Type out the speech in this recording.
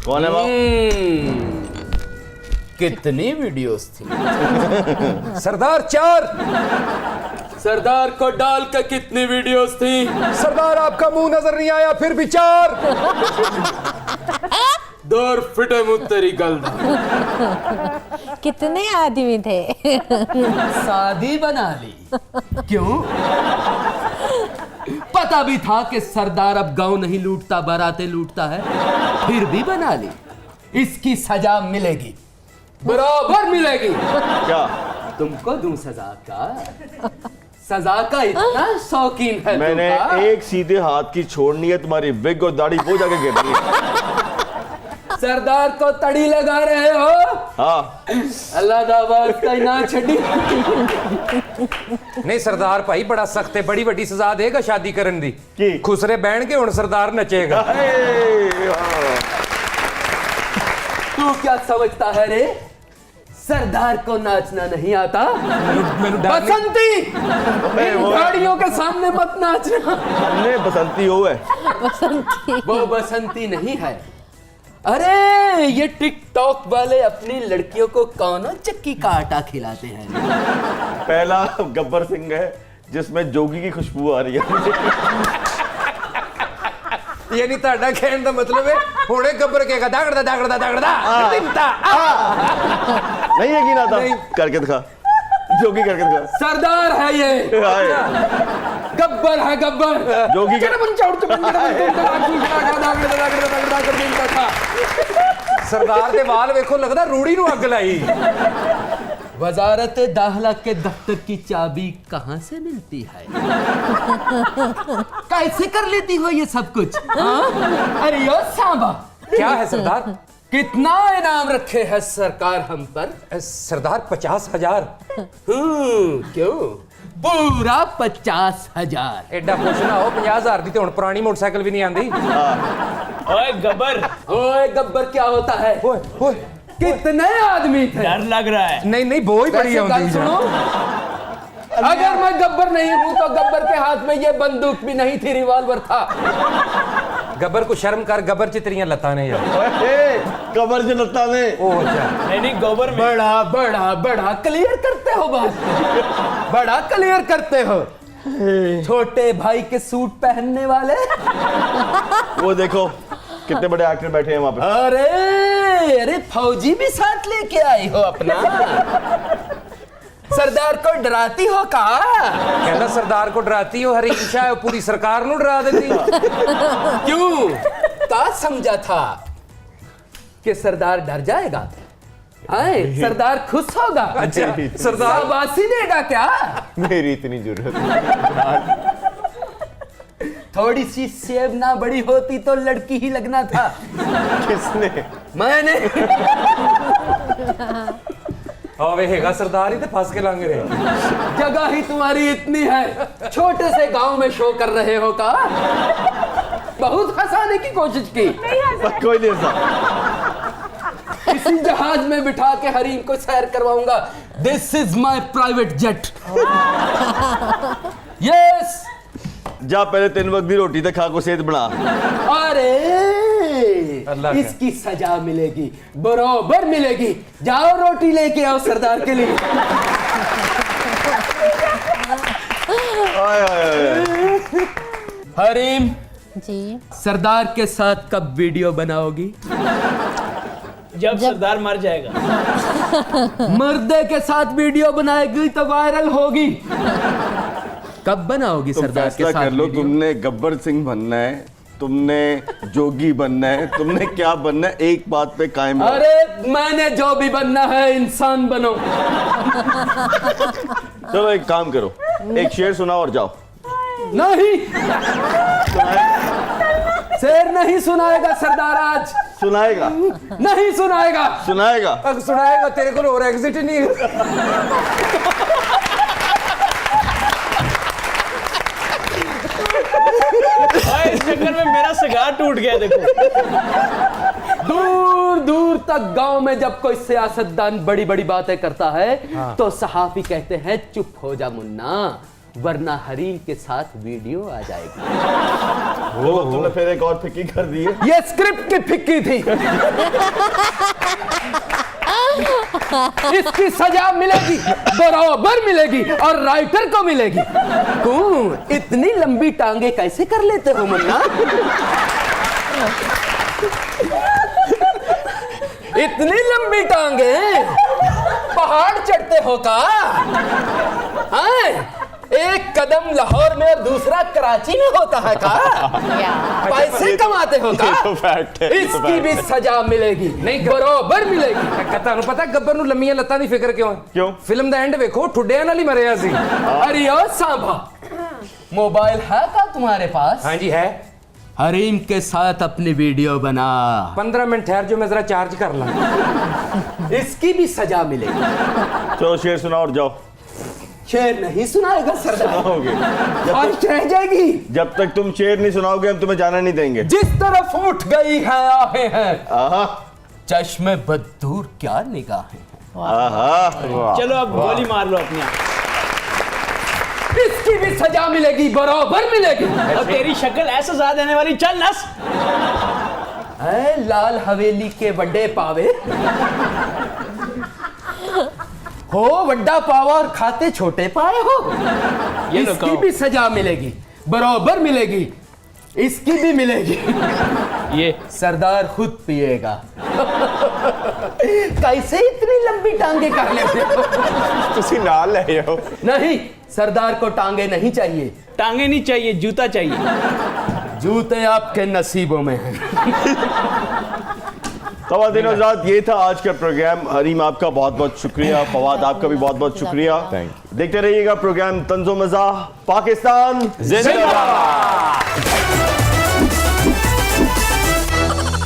कौन है वो? कितनी वीडियोस थी? सरदार 4। सरदार को डाल के कितनी वीडियोस थी? सरदार आपका मुंह नजर नहीं आया फिर भी 4। दौर फिटे मुंह तेरी गलदा। कितने आदमी थे? शादी बना ली। क्यों? पता भी था कि सरदार अब गांव नहीं लूटता, बारातें लूटता है, फिर भी बना ली। इसकी सजा मिलेगी, बराबर मिलेगी। क्या? तुमको दूं सजा का? सजा का इतना शौकीन है मैंने तुमका? एक सीधे हाथ की छोड़नी है, तुम्हारी विग और दाढ़ी वो जाके गिर रही है। सरदार को तड़ी लगा रहे हो? हाँ। अल्लाह दा वास्ता ही ना छड़ी। नहीं सरदार भाई बड़ा सख्त है, बड़ी बड़ी सजा देगा शादी करन दी। की? खुसरे बहन के हुण सरदार नचेगा। तू क्या समझता है रे? सरदार को नाचना नहीं आता? बसंती, इन गाड़ियों के सामने मत नाचना। हमने बसंती हो है। बसंती। वो बसंती नहीं है। अरे ये टिकटॉक वाले अपनी लड़कियों को कौनो चक्की का आटा खिलाते हैं। पहला गब्बर सिंह है जिसमें जोगी की खुशबू आ रही है। ये नहीं ताड़ा कहने का मतलब है हुणे गब्बर के का दागड़ा दागड़ा दागड़ा तिमता। नहीं यकीन आता? करके दिखा, जोगी करके दिखा। सरदार है ये, गब्बर है गब्बर। जोगी का सरदार दे वाल वेखो लगदा रूड़ी नु अग लाई। वजारत दाखिला के दफ्तर की चाबी कहाँ से मिलती है? कैसे कर लेती हो ये सब कुछ? हाँ? अरे यो सांबा, क्या है सरदार? कितना इनाम रखे है सरकार हम पर? सरदार 50,000। क्यों? पूरा 50,000। एडा खुश ना हो, 50,000 दी ते हुण पुरानी मोटरसाइकिल भी नहीं आंदी। ओए गब्बर, ओए गब्बर क्या होता है? ओए ओए कितने आदमी थे? डर लग रहा है। नहीं नहीं बोई बड़ी वैसे होती गल सुनो, अगर मैं गब्बर नहीं हूं तो गब्बर के हाथ में ये बंदूक भी नहीं थी, रिवॉल्वर था। गब्बर को शर्म कर, गब्बर चित्रियां लता ने यार। कबर से लता ने। ओ अच्छा। नहीं गब्बर में बड़ा बड़ा बड़ा क्लियर करते हो बात को। बड़ा क्लियर करते हो। छोटे भाई के सूट पहनने वाले। वो देखो कितने बड़े एक्टर बैठे हैं वहां पे। अरे अरे फौजी भी साथ लेके आई हो अपना। सरदार को डराती हो का? कहना सरदार को डराती हो, हरी इच्छा पूरी सरकार नु डरा देती। क्यों? क्या समझा था कि सरदार डर जाएगा? आए, सरदार खुश होगा? अच्छा सरदार शाबाशी देगा क्या? मेरी इतनी जरूरत। थोड़ी सी सेब ना बड़ी होती तो लड़की ही लगना था। किसने? मैंने। आवेगा सरदार ही तो फंस के लंग रहे। जगह ही तुम्हारी इतनी है, छोटे से गांव में शो कर रहे हो का? बहुत हंसाने की कोशिश की। कोई नहीं ऐसा। इसी जहाज में बिठा के हरीम को सैर करवाऊंगा। This is my private jet. Yes. जा पहले 3 वक्त की रोटी तो खा को सेहत बना। अरे अल्लाह का। इसकी सजा मिलेगी, बराबर मिलेगी। जाओ रोटी लेके आओ सरदार के लिए। आय, आय, आय। हरीम, जी सरदार के साथ कब वीडियो बनाओगी? जब सरदार मर जाएगा। मर्दे के साथ वीडियो बनाएगी तो वायरल होगी। कब बनाओगी तुम सरदार के फैसला साथ कर लो, वीडियो? तुमने गब्बर सिंह बनना है, तुमने जोगी बनना है, तुमने क्या बनना है? एक बात पे कायम रहो। अरे मैंने जो भी बनना है, इंसान बनो। चलो एक काम करो, एक शेर सुनाओ और जाओ। नहीं, शेर नहीं सुनाएगा सरदार आज। सुनाएगा नहीं सुनाएगा। सुनाएगा। अब सुनाएगा तेरे को और एग्जिट नहीं। इस चक्कर में मेरा सिगार टूट गया देखो। दूर दूर तक गांव में जब कोई सियासतदान बड़ी बड़ी बातें करता है तो सहाफी कहते हैं चुप हो जा मुन्ना, वरना हरीम के साथ वीडियो आ जाएगी। तो तुमने फिर एक और फिक्की कर दी है। ये स्क्रिप्ट की फिक्की थी। इसकी सजा मिलेगी, बराबर मिलेगी, और राइटर को मिलेगी। क्यों इतनी लंबी टांगे कैसे कर लेते हो मुन्ना? इतनी लंबी टांगे पहाड़ चढ़ते हो का? हाँ? एक कदम लाहौर में और दूसरा कराची में होता है का? पैसे कमाते हो का? ये तो फैक्ट है, ये तो इसकी भी फैक्ट सजा मिलेगी, नहीं बराबर मिलेगी। ਤੁਹਾਨੂੰ ਪਤਾ ਗੱਬਰ ਨੂੰ ਲੰਮੀਆਂ ਲੱਤਾਂ ਦੀ ਫਿਕਰ ਕਿਉਂ? क्यों? ਫਿਲਮ ਦਾ ਐਂਡ ਵੇਖੋ, ਠੁੱਡਿਆਂ ਨਾਲ ਹੀ ਮਰਿਆ ਸੀ। अरे ओ सांभा, मोबाइल है का तुम्हारे पास? ਹਾਂਜੀ ਹੈ। हरीम के साथ अपनी वीडियो बना, 15 मिनट ठहर जो, मैं जरा चार्ज कर ला। इसकी भी सजा मिलेगी। चलो शेर सुनाओ और जाओ। शेर नहीं सुनाएगा सरदार, सुनाओगे फर्स्ट रह जाएगी। जब तक तुम शेर नहीं सुनाओगे हम तुम्हें जाना नहीं देंगे। जिस तरफ उठ गई है आहें हैं, आहा चश्मे बदूर क्या निगाहें हैं। आहा चलो अब गोली मार लो अपनी आप। इसकी भी सजा मिलेगी, बराबर मिलेगी। और तेरी शक्ल ऐसा सजा देने वाली, चल नस। ऐ लाल हवेली के बड़े पावे हो, बड़ा पावा और खाते छोटे पाए हो। ये लो इसकी कहो। भी सजा मिलेगी, बराबर मिलेगी, इसकी भी मिलेगी। ये सरदार खुद पिएगा। कैसे इतनी लंबी टांगे कर लेते हो? तुसी नाल है यो। नहीं, सरदार को टांगे नहीं चाहिए, टांगे नहीं चाहिए, जूता चाहिए। जूते आपके नसीबों में हैं। ख़वातीन और हज़रात, ये था आज का प्रोग्राम। हरीम आपका बहुत बहुत शुक्रिया, फवाद आपका भी बहुत बहुत शुक्रिया। देखते रहिएगा प्रोग्राम तंज़ो मज़ा पाकिस्तान जिंदाबाद।